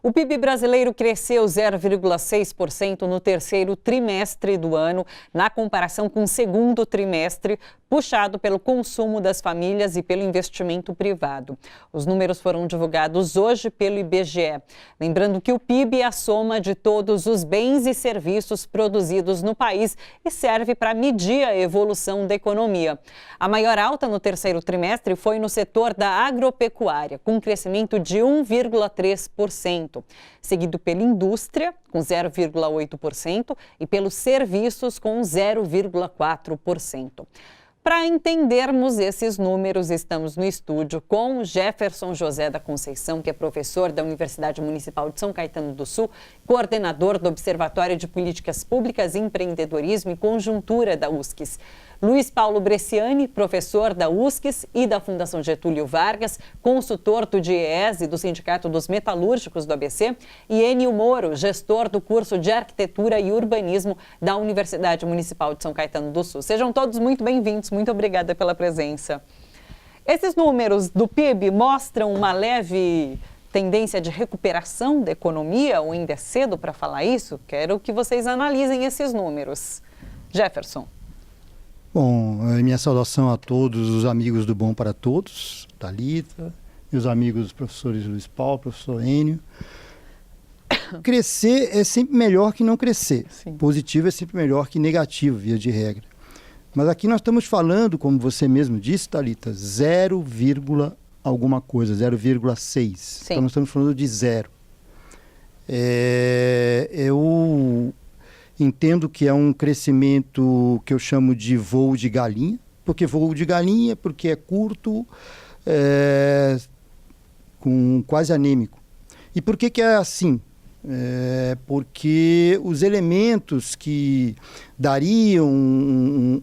O PIB brasileiro cresceu 0,6% no terceiro trimestre do ano, na comparação com o segundo trimestre, puxado pelo consumo das famílias e pelo investimento privado. Os números foram divulgados hoje pelo IBGE. Lembrando que o PIB é a soma de todos os bens e serviços produzidos no país e serve para medir a evolução da economia. A maior alta no terceiro trimestre foi no setor da agropecuária, com um crescimento de 1,3%. Seguido pela indústria, com 0,8%, e pelos serviços, com 0,4%. Para entendermos esses números, estamos no estúdio com Jefferson José da Conceição, que é professor da Universidade Municipal de São Caetano do Sul, coordenador do Observatório de Políticas Públicas, Empreendedorismo e Conjuntura da USCS. Luiz Paulo Bresciani, professor da USCS e da Fundação Getúlio Vargas, consultor do DIEESE e do Sindicato dos Metalúrgicos do ABC, e Enio Moro, gestor do curso de Arquitetura e Urbanismo da Universidade Municipal de São Caetano do Sul. Sejam todos muito bem-vindos, muito obrigada pela presença. Esses números do PIB mostram uma leve tendência de recuperação da economia, ou ainda é cedo para falar isso? Quero que vocês analisem esses números. Jefferson. Bom, minha saudação a todos os amigos do Bom para Todos, Thalita, e os amigos dos professores Luiz Paulo, professor Enio. Crescer é sempre melhor que não crescer. Sim. Positivo é sempre melhor que negativo, via de regra. Mas aqui nós estamos falando, como você mesmo disse, Thalita, 0, alguma coisa, 0,6. Então nós estamos falando de zero. Eu entendo que é um crescimento que eu chamo de voo de galinha. Porque voo de galinha, porque é curto, quase anêmico. E por que é assim? Porque os elementos que dariam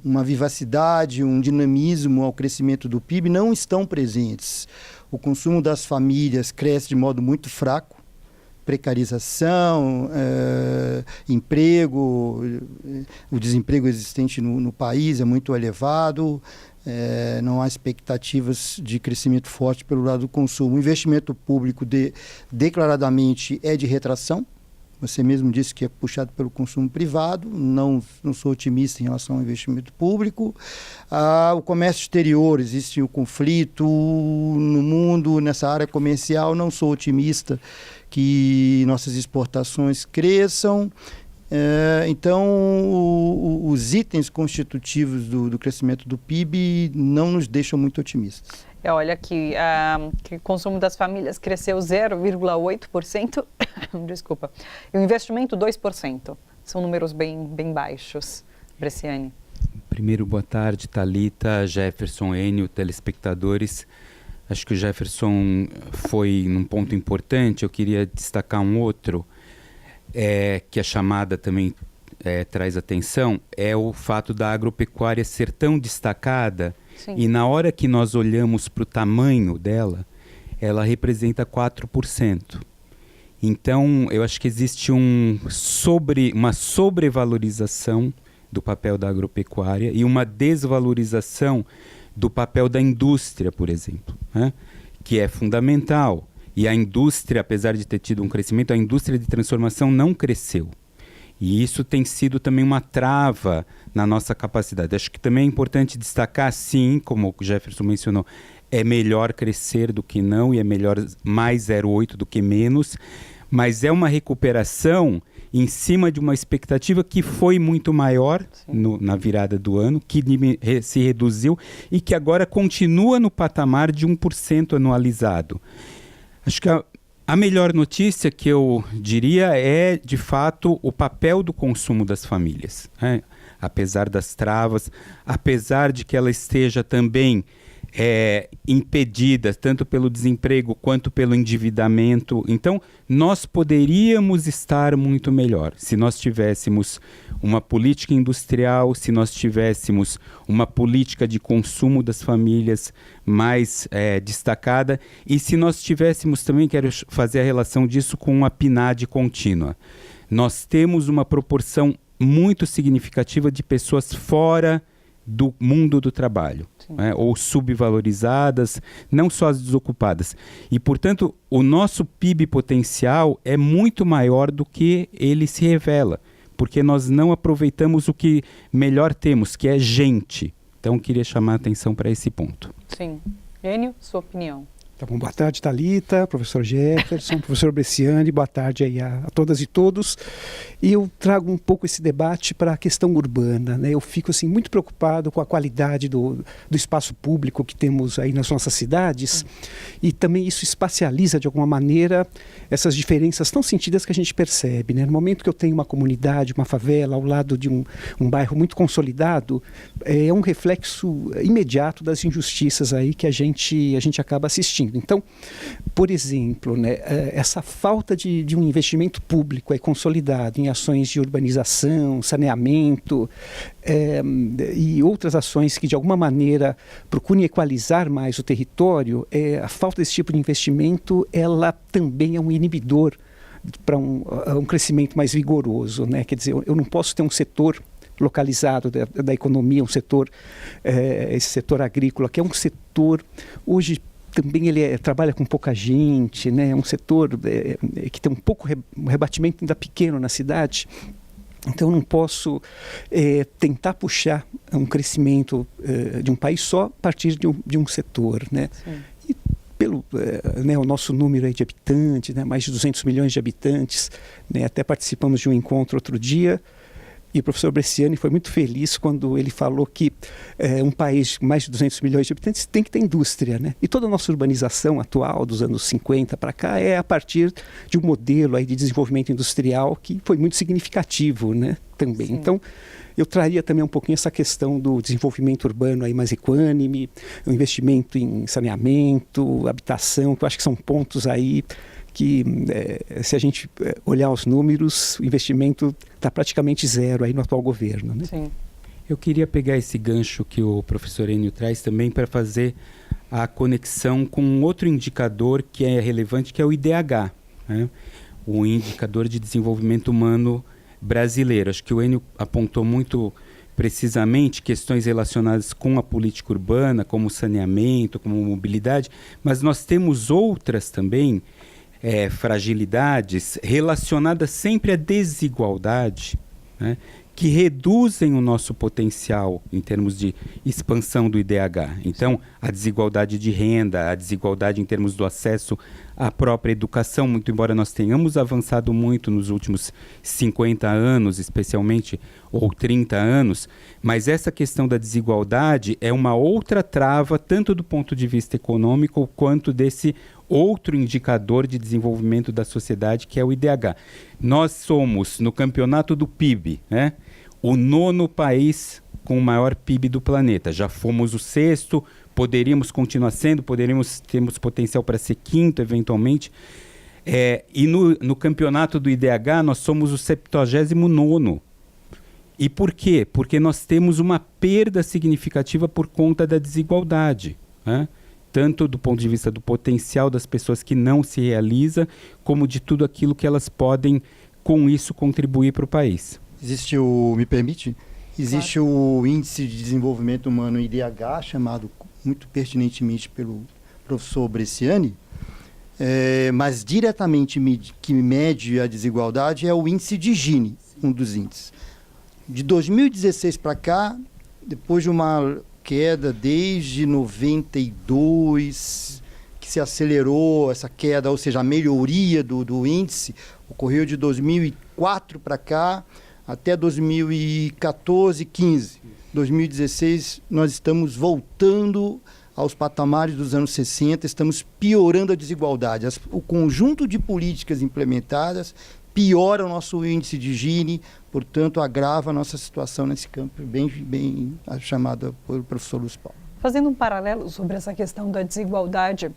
uma vivacidade, um dinamismo ao crescimento do PIB não estão presentes. O consumo das famílias cresce de modo muito fraco. Precarização, emprego, o desemprego existente no país é muito elevado, não há expectativas de crescimento forte pelo lado do consumo. O investimento público declaradamente é de retração. Você mesmo disse que é puxado pelo consumo privado, não sou otimista em relação ao investimento público. O comércio exterior, existe o conflito no mundo, nessa área comercial, não sou otimista que nossas exportações cresçam. Então, os itens constitutivos do crescimento do PIB não nos deixam muito otimistas. Olha que o consumo das famílias cresceu 0,8%, desculpa, e o investimento 2%. São números bem baixos. Bresciani. Primeiro, boa tarde, Thalita, Jefferson, Enio, telespectadores. Acho que o Jefferson foi num ponto importante. Eu queria destacar um outro, que a chamada também traz atenção, é o fato da agropecuária ser tão destacada. Sim. E na hora que nós olhamos para o tamanho dela, ela representa 4%. Então, eu acho que existe uma sobrevalorização do papel da agropecuária e uma desvalorização do papel da indústria, por exemplo, né? Que é fundamental. E a indústria, apesar de ter tido um crescimento, a indústria de transformação não cresceu. E isso tem sido também uma trava na nossa capacidade. Acho que também é importante destacar, sim, como o Jefferson mencionou, é melhor crescer do que não e é melhor mais 0,8 do que menos, mas é uma recuperação em cima de uma expectativa que foi muito maior na virada do ano, que se reduziu e que agora continua no patamar de 1% anualizado. Acho que a melhor notícia que eu diria é, de fato, o papel do consumo das famílias, né? Apesar das travas, apesar de que ela esteja também impedida tanto pelo desemprego quanto pelo endividamento. Então, nós poderíamos estar muito melhor se nós tivéssemos uma política industrial, se nós tivéssemos uma política de consumo das famílias mais destacada e se nós tivéssemos também, quero fazer a relação disso com uma PNAD contínua. Nós temos uma proporção muito significativa de pessoas fora do mundo do trabalho, né? Ou subvalorizadas, não só as desocupadas. E, portanto, o nosso PIB potencial é muito maior do que ele se revela, porque nós não aproveitamos o que melhor temos, que é gente. Então, queria chamar a atenção para esse ponto. Sim. Enio, sua opinião? Tá bom, boa tarde, Thalita, professor Jefferson, professor Bresciani, boa tarde aí a todas e todos. E eu trago um pouco esse debate para a questão urbana, né? Eu fico assim, muito preocupado com a qualidade do espaço público que temos aí nas nossas cidades, e também isso espacializa de alguma maneira essas diferenças tão sentidas que a gente percebe, né? No momento que eu tenho uma comunidade, uma favela ao lado de um bairro muito consolidado, é um reflexo imediato das injustiças aí que a gente acaba assistindo. Então, por exemplo, né, essa falta de um investimento público consolidado em ações de urbanização, saneamento e outras ações que de alguma maneira procurem equalizar mais o território, a falta desse tipo de investimento, ela também é um inibidor para um crescimento mais vigoroso, né? Quer dizer, eu não posso ter um setor localizado da economia, esse setor agrícola, que é um setor hoje também ele trabalha com pouca gente, né? É um setor que tem um rebatimento ainda pequeno na cidade. Então eu não posso tentar puxar um crescimento de um país só a partir de um setor, né? Sim. E pelo o nosso número aí de habitantes, né? Mais de 200 milhões de habitantes, né? Até participamos de um encontro outro dia, e o professor Bresciani foi muito feliz quando ele falou que um país com mais de 200 milhões de habitantes tem que ter indústria, né? E toda a nossa urbanização atual, dos anos 50 para cá, é a partir de um modelo aí de desenvolvimento industrial que foi muito significativo, né? Também. Sim. Então, eu traria também um pouquinho essa questão do desenvolvimento urbano aí mais equânime, o investimento em saneamento, habitação, que eu acho que são pontos aí que, se a gente olhar os números, o investimento está praticamente zero aí no atual governo, né? Sim. Eu queria pegar esse gancho que o professor Enio traz também para fazer a conexão com um outro indicador que é relevante, que é o IDH, né? O Indicador de Desenvolvimento Humano Brasileiro. Acho que o Enio apontou muito precisamente questões relacionadas com a política urbana, como saneamento, como mobilidade, mas nós temos outras também fragilidades relacionadas sempre à desigualdade, né, que reduzem o nosso potencial em termos de expansão do IDH. Então, a desigualdade de renda, a desigualdade em termos do acesso à própria educação, muito embora nós tenhamos avançado muito nos últimos 50 anos, especialmente, ou 30 anos, mas essa questão da desigualdade é uma outra trava, tanto do ponto de vista econômico, quanto desse outro indicador de desenvolvimento da sociedade, que é o IDH. Nós somos, no campeonato do PIB, né, o 9º país com o maior PIB do planeta. Já fomos o 6º, poderíamos continuar sendo, temos potencial para ser 5º, eventualmente. E no campeonato do IDH, nós somos o 79º. E por quê? Porque nós temos uma perda significativa por conta da desigualdade, né? Tanto do ponto de vista do potencial das pessoas que não se realiza, como de tudo aquilo que elas podem, com isso, contribuir para o país. Me permite? Existe claro. O Índice de Desenvolvimento Humano, IDH, chamado muito pertinentemente pelo professor Bresciani, mas diretamente que mede a desigualdade é o Índice de Gini, um dos índices. De 2016 para cá, depois de uma queda desde 92, que se acelerou essa queda, ou seja, a melhoria do índice, ocorreu de 2004 para cá até 2014, 15. 2016, nós estamos voltando aos patamares dos anos 60, estamos piorando a desigualdade. O conjunto de políticas implementadas piora o nosso índice de Gini, portanto, agrava a nossa situação nesse campo, bem chamada pelo professor Luiz Paulo. Fazendo um paralelo sobre essa questão da desigualdade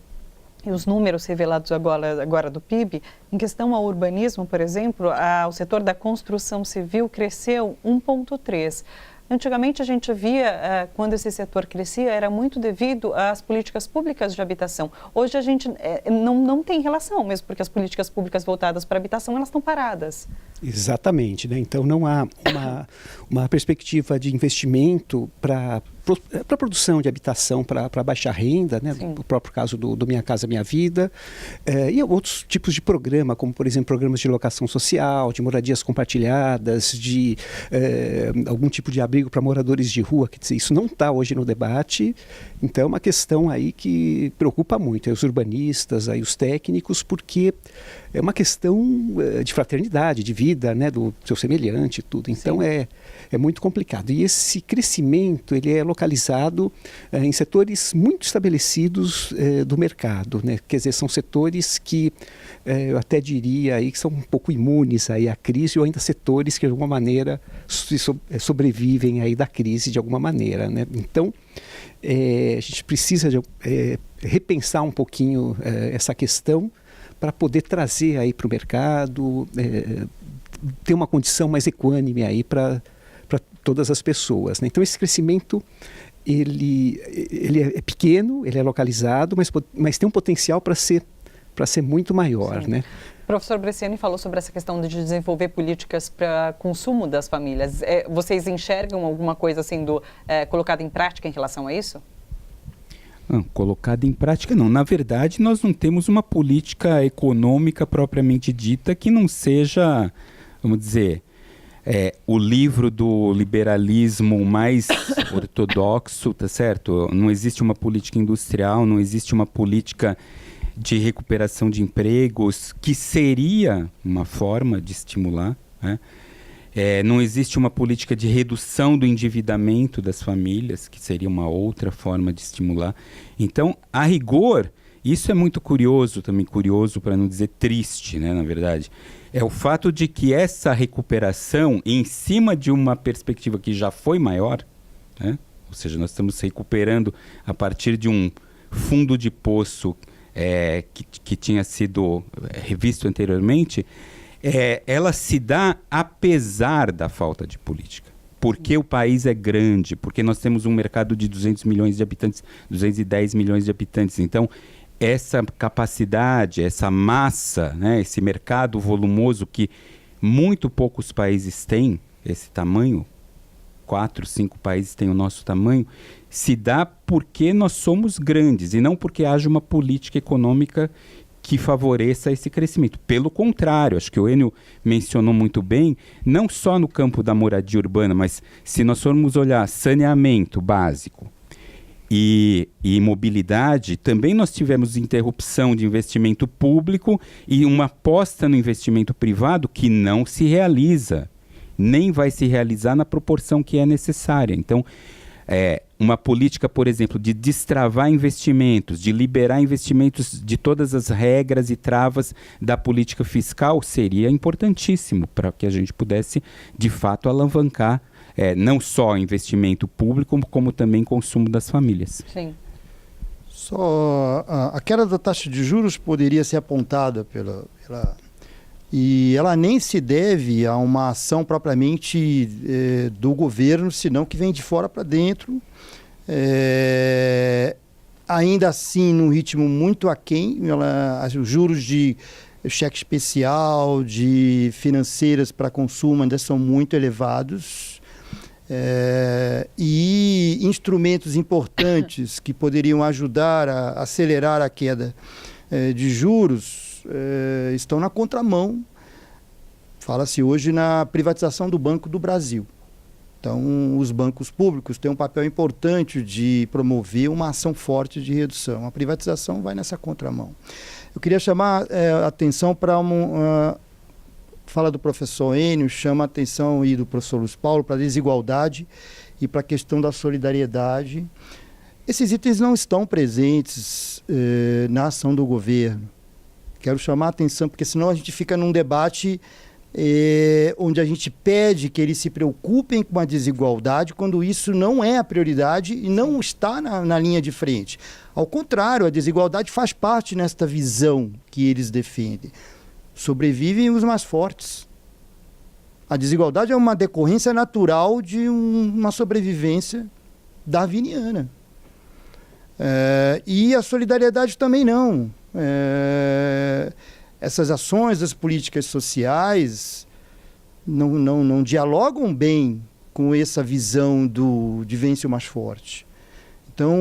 e os números revelados agora do PIB, em questão ao urbanismo, por exemplo, o setor da construção civil cresceu 1,3%. Antigamente a gente via, quando esse setor crescia, era muito devido às políticas públicas de habitação. Hoje a gente não tem relação, mesmo porque as políticas públicas voltadas para a habitação, elas estão paradas. Exatamente, né? Então não há uma perspectiva de investimento para a produção de habitação para baixa renda, né? O próprio caso do Minha Casa Minha Vida, e outros tipos de programa, como por exemplo programas de locação social, de moradias compartilhadas, de algum tipo de abrigo para moradores de rua, quer dizer, isso não está hoje no debate. Então é uma questão aí que preocupa muito os urbanistas, aí os técnicos, porque é uma questão de fraternidade, de vida, né, do seu semelhante, tudo. Então é muito complicado. E esse crescimento ele é localizado em setores muito estabelecidos do mercado, né? Quer dizer, são setores que eu até diria aí que são um pouco imunes aí à crise, ou ainda setores que de alguma maneira sobrevivem aí da crise de alguma maneira, né? Então a gente precisa repensar um pouquinho essa questão para poder trazer aí para o mercado, ter uma condição mais equânime aí para todas as pessoas, né? Então esse crescimento ele é pequeno, ele é localizado, mas tem um potencial para ser muito maior, né? O professor Bresciani falou sobre essa questão de desenvolver políticas para consumo das famílias. Vocês enxergam alguma coisa sendo colocada em prática em relação a isso? Não, colocada em prática não. Na verdade, nós não temos uma política econômica propriamente dita que não seja, vamos dizer, o livro do liberalismo mais ortodoxo, tá certo? Não existe uma política industrial, não existe uma política de recuperação de empregos, que seria uma forma de estimular, né? Não existe uma política de redução do endividamento das famílias, que seria uma outra forma de estimular. Então, a rigor, isso é muito curioso, também curioso para não dizer triste, né, na verdade. É o fato de que essa recuperação, em cima de uma perspectiva que já foi maior, né? Ou seja, nós estamos recuperando a partir de um fundo de poço que tinha sido revisto anteriormente, ela se dá apesar da falta de política. Porque o país é grande, porque nós temos um mercado de 200 milhões de habitantes, 210 milhões de habitantes. Então, essa capacidade, essa massa, né, esse mercado volumoso que muito poucos países têm, esse tamanho, 4, 5 países têm o nosso tamanho, se dá porque nós somos grandes e não porque haja uma política econômica que favoreça esse crescimento. Pelo contrário, acho que o Enio mencionou muito bem, não só no campo da moradia urbana, mas se nós formos olhar saneamento básico e mobilidade, também nós tivemos interrupção de investimento público e uma aposta no investimento privado que não se realiza, nem vai se realizar na proporção que é necessária. Então, uma política, por exemplo, de destravar investimentos, de liberar investimentos de todas as regras e travas da política fiscal seria importantíssimo para que a gente pudesse, de fato, alavancar não só investimento público, como também consumo das famílias. Sim. Só a queda da taxa de juros poderia ser apontada e ela nem se deve a uma ação propriamente do governo, senão que vem de fora para dentro. Ainda assim, num ritmo muito aquém, os juros de cheque especial, de financeiras para consumo ainda são muito elevados. E instrumentos importantes que poderiam ajudar a acelerar a queda de juros estão na contramão. Fala-se hoje na privatização do Banco do Brasil. Então, os bancos públicos têm um papel importante de promover uma ação forte de redução. A privatização vai nessa contramão. Eu queria chamar a atenção para uma fala do professor Enio, chama a atenção e do professor Luiz Paulo para a desigualdade e para a questão da solidariedade. Esses itens não estão presentes na ação do governo. Quero chamar a atenção, porque senão a gente fica num debate onde a gente pede que eles se preocupem com a desigualdade, quando isso não é a prioridade e não está na linha de frente. Ao contrário, a desigualdade faz parte nesta visão que eles defendem. Sobrevivem os mais fortes. A desigualdade é uma decorrência natural de uma sobrevivência darwiniana. E a solidariedade também não. Essas ações das políticas sociais não dialogam bem com essa visão de vence o mais forte. Então,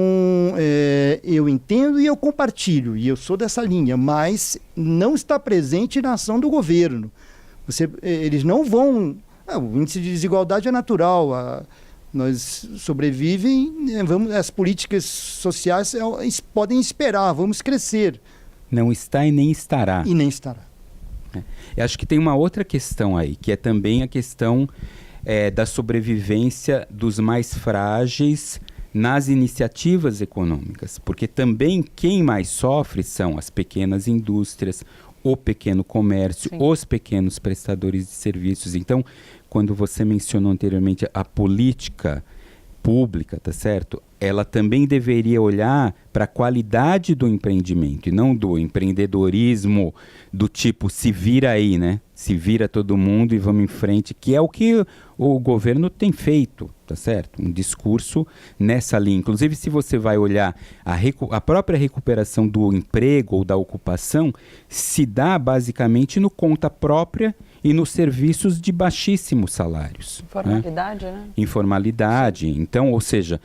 eu entendo e eu compartilho, e eu sou dessa linha, mas não está presente na ação do governo. Eles não vão... o índice de desigualdade é natural, nós sobrevivem, as políticas sociais podem esperar, vamos crescer. Não está e nem estará. E nem estará. Eu acho que tem uma outra questão aí, que é também a questão da sobrevivência dos mais frágeis nas iniciativas econômicas, porque também quem mais sofre são as pequenas indústrias, o pequeno comércio, sim, os pequenos prestadores de serviços. Então, quando você mencionou anteriormente a política pública, tá certo? Ela também deveria olhar para a qualidade do empreendimento e não do empreendedorismo do tipo se vira aí, né? Se vira todo mundo e vamos em frente, que é o que o governo tem feito, tá certo? Um discurso nessa linha. Inclusive, se você vai olhar a própria recuperação do emprego ou da ocupação, se dá basicamente no conta própria e nos serviços de baixíssimos salários. Informalidade, né? Informalidade. Então, ou seja,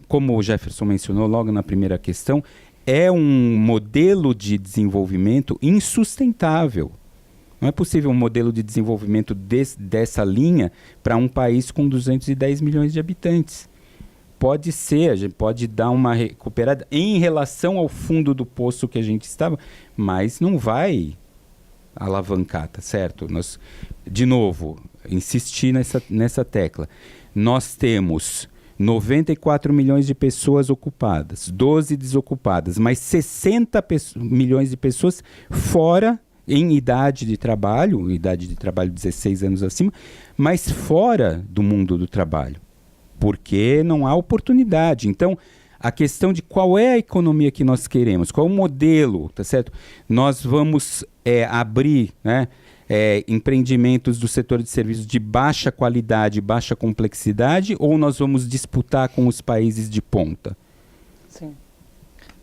como o Jefferson mencionou logo na primeira questão, é um modelo de desenvolvimento insustentável. Não é possível um modelo de desenvolvimento dessa linha para um país com 210 milhões de habitantes. Pode ser, a gente pode dar uma recuperada em relação ao fundo do poço que a gente estava, mas não vai alavancar, tá certo? Nós, de novo, insistir nessa tecla. Nós temos 94 milhões de pessoas ocupadas, 12 desocupadas, mas 60 milhões de pessoas fora em idade de trabalho 16 anos acima, mas fora do mundo do trabalho, porque não há oportunidade. Então, a questão de qual é a economia que nós queremos, qual é o modelo, tá certo? Nós vamos abrir, né, empreendimentos do setor de serviços de baixa qualidade, baixa complexidade, ou nós vamos disputar com os países de ponta? Sim.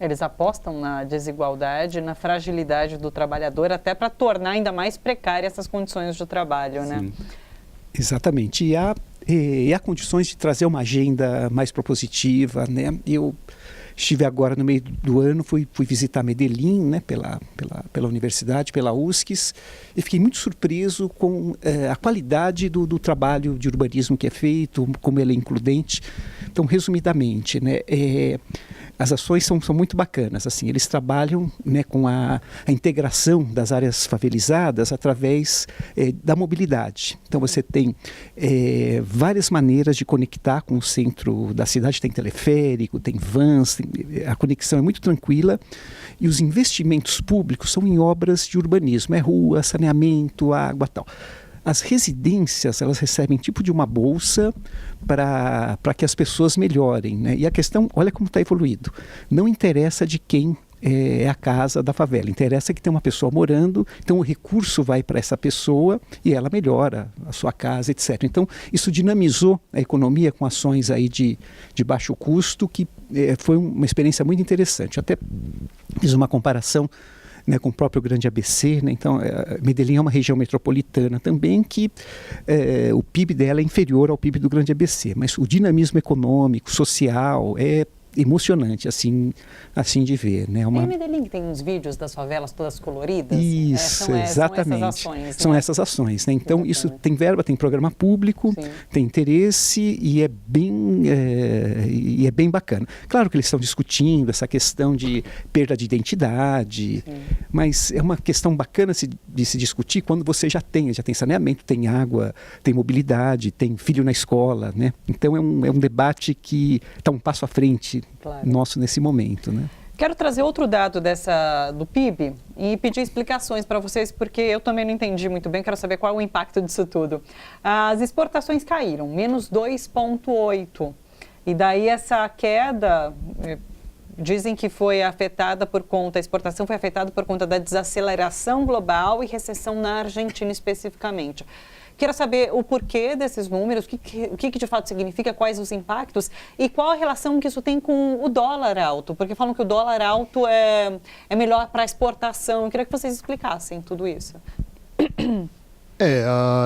Eles apostam na desigualdade, na fragilidade do trabalhador, até para tornar ainda mais precárias essas condições de trabalho, né? Sim. Exatamente. E há condições de trazer uma agenda mais propositiva, né? Eu estive agora no meio do ano, fui visitar Medellín, né, pela universidade, pela USCS, e fiquei muito surpreso com a qualidade do trabalho de urbanismo que é feito, como ele é includente. Então, resumidamente, né, as ações são muito bacanas. Assim, eles trabalham, né, com a integração das áreas favelizadas através da mobilidade. Então, você tem várias maneiras de conectar com o centro da cidade. Tem teleférico, tem vans, a conexão é muito tranquila. E os investimentos públicos são em obras de urbanismo. É rua, saneamento, água e tal. As residências, elas recebem tipo de uma bolsa para que as pessoas melhorem, né? E a questão, olha como está evoluído. Não interessa de quem é a casa da favela, interessa que tem uma pessoa morando, então o recurso vai para essa pessoa e ela melhora a sua casa, etc. Então, isso dinamizou a economia com ações aí de baixo custo, que foi uma experiência muito interessante. Até fiz uma comparação, né, com o próprio Grande ABC, né? Então, Medellín é uma região metropolitana também que o PIB dela é inferior ao PIB do Grande ABC, mas o dinamismo econômico, social é emocionante, assim de ver, né? Em Medellín tem uns vídeos das favelas todas coloridas? Isso, exatamente. São essas ações, né? Então, exatamente. Isso tem verba, tem programa público, sim, tem interesse e é bem bacana. Claro que eles estão discutindo essa questão de perda de identidade, sim, mas é uma questão bacana de se discutir quando você já tem saneamento, tem água, tem mobilidade, tem filho na escola, né? Então, é um debate que está um passo à frente, claro, nosso nesse momento, né? Quero trazer outro dado do PIB e pedir explicações para vocês, porque eu também não entendi muito bem, quero saber qual é o impacto disso tudo. As exportações caíram, menos 2,8%. E daí essa queda, dizem que foi afetada a exportação foi afetada por conta da desaceleração global e recessão na Argentina especificamente. Quero saber o porquê desses números, o que de fato significa, quais os impactos e qual a relação que isso tem com o dólar alto, porque falam que o dólar alto é melhor para exportação. Eu queria que vocês explicassem tudo isso.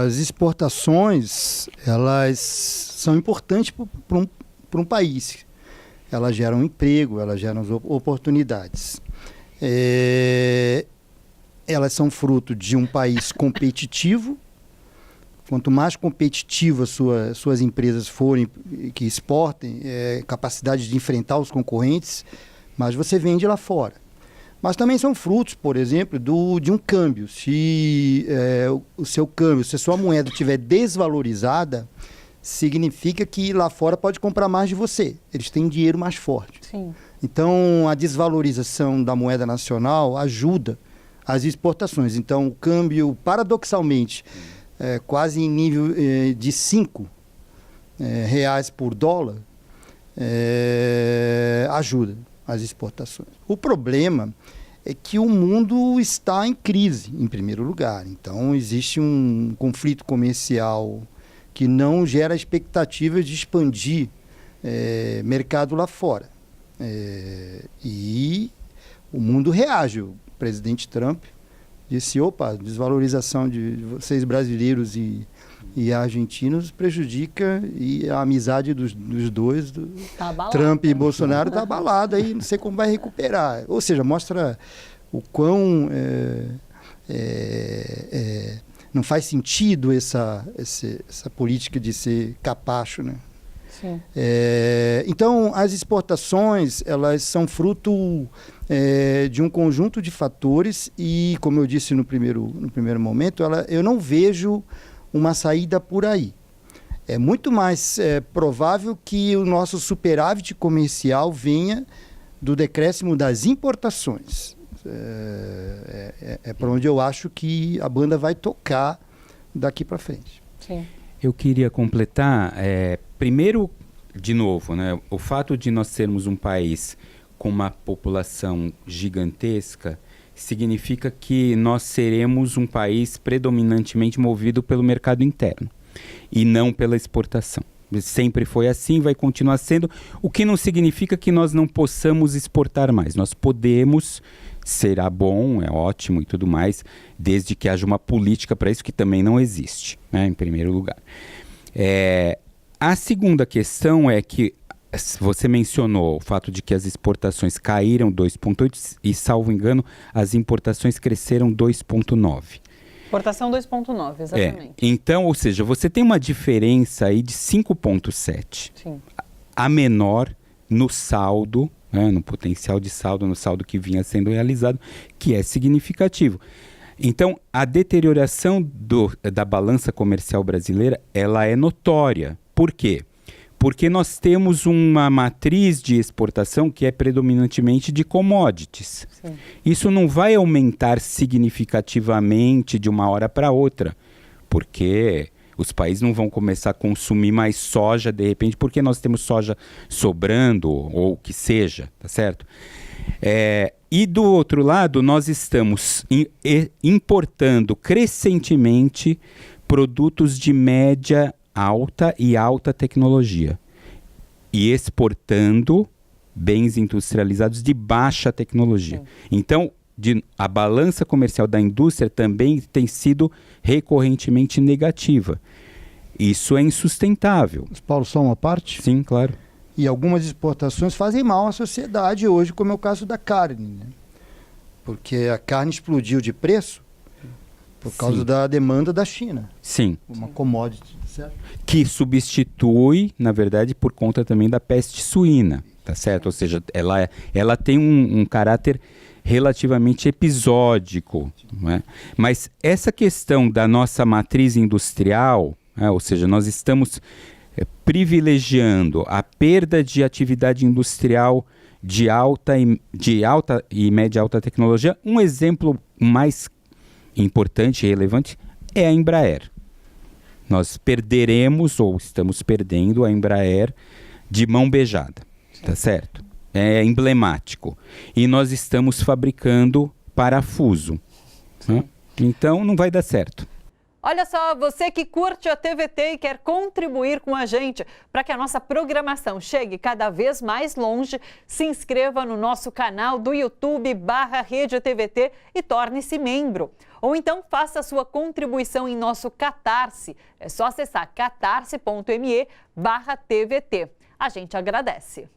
As exportações, elas são importantes para um país. Elas geram emprego, elas geram oportunidades. Elas são fruto de um país competitivo. Quanto mais competitivas suas empresas forem, que exportem, capacidade de enfrentar os concorrentes, mais você vende lá fora. Mas também são frutos, por exemplo, de um câmbio. Se o seu câmbio, se a sua moeda estiver desvalorizada, significa que lá fora pode comprar mais de você. Eles têm dinheiro mais forte. Sim. Então, a desvalorização da moeda nacional ajuda as exportações. Então, o câmbio, paradoxalmente, quase em nível de 5 reais por dólar, ajuda as exportações. O problema é que o mundo está em crise, em primeiro lugar. Então, existe um conflito comercial que não gera expectativas de expandir mercado lá fora. E o mundo reage. O presidente Trump disse, desvalorização de vocês brasileiros e argentinos prejudica a amizade dos dois, tá abalado, Trump e Bolsonaro, está abalada e não sei como vai recuperar. Ou seja, mostra o quão não faz sentido essa política de ser capacho, né? Sim. Então, as exportações, elas são fruto de um conjunto de fatores e, como eu disse no primeiro momento, eu não vejo uma saída por aí. É muito mais provável que o nosso superávit comercial venha do decréscimo das importações. Para onde eu acho que a banda vai tocar daqui para frente. Sim. Eu queria completar, primeiro, de novo, né, o fato de nós sermos um país com uma população gigantesca significa que nós seremos um país predominantemente movido pelo mercado interno e não pela exportação. Sempre foi assim, vai continuar sendo, o que não significa que nós não possamos exportar mais. Nós podemos, será bom, é ótimo e tudo mais, desde que haja uma política para isso, que também não existe, né, em primeiro lugar. A segunda questão é que você mencionou o fato de que as exportações caíram 2,8% e, salvo engano, as importações cresceram 2,9%. Exportação 2,9%, exatamente. Então, ou seja, você tem uma diferença aí de 5,7%. Sim. A menor no saldo, né, no potencial de saldo, no saldo que vinha sendo realizado, que é significativo. Então, a deterioração da balança comercial brasileira, ela é notória. Por quê? Porque nós temos uma matriz de exportação que é predominantemente de commodities. Sim. Isso não vai aumentar significativamente de uma hora para outra, porque os países não vão começar a consumir mais soja de repente, porque nós temos soja sobrando, ou o que seja, tá certo? E do outro lado, nós estamos importando crescentemente produtos de média alta e alta tecnologia e exportando bens industrializados de baixa tecnologia. Sim. Então, a balança comercial da indústria também tem sido recorrentemente negativa. Isso é insustentável. Paulo, só uma parte? Sim, claro. E algumas exportações fazem mal à sociedade hoje, como é o caso da carne, né? Porque a carne explodiu de preço por causa da demanda da China. Sim. Uma commodity, certo? Que substitui, na verdade, por conta também da peste suína, tá certo? Ou seja, ela tem um caráter relativamente episódico, não é? Mas essa questão da nossa matriz industrial, ou seja, nós estamos privilegiando a perda de atividade industrial de alta e média alta tecnologia. Um exemplo mais importante e relevante é a Embraer. Nós perderemos, ou estamos perdendo, a Embraer de mão beijada, tá certo? É emblemático. E nós estamos fabricando parafuso, né? Então não vai dar certo. Olha só, você que curte a TVT e quer contribuir com a gente para que a nossa programação chegue cada vez mais longe, se inscreva no nosso canal do YouTube/Rede TVT e torne-se membro. Ou então faça a sua contribuição em nosso Catarse. É só acessar catarse.me/TVT. A gente agradece.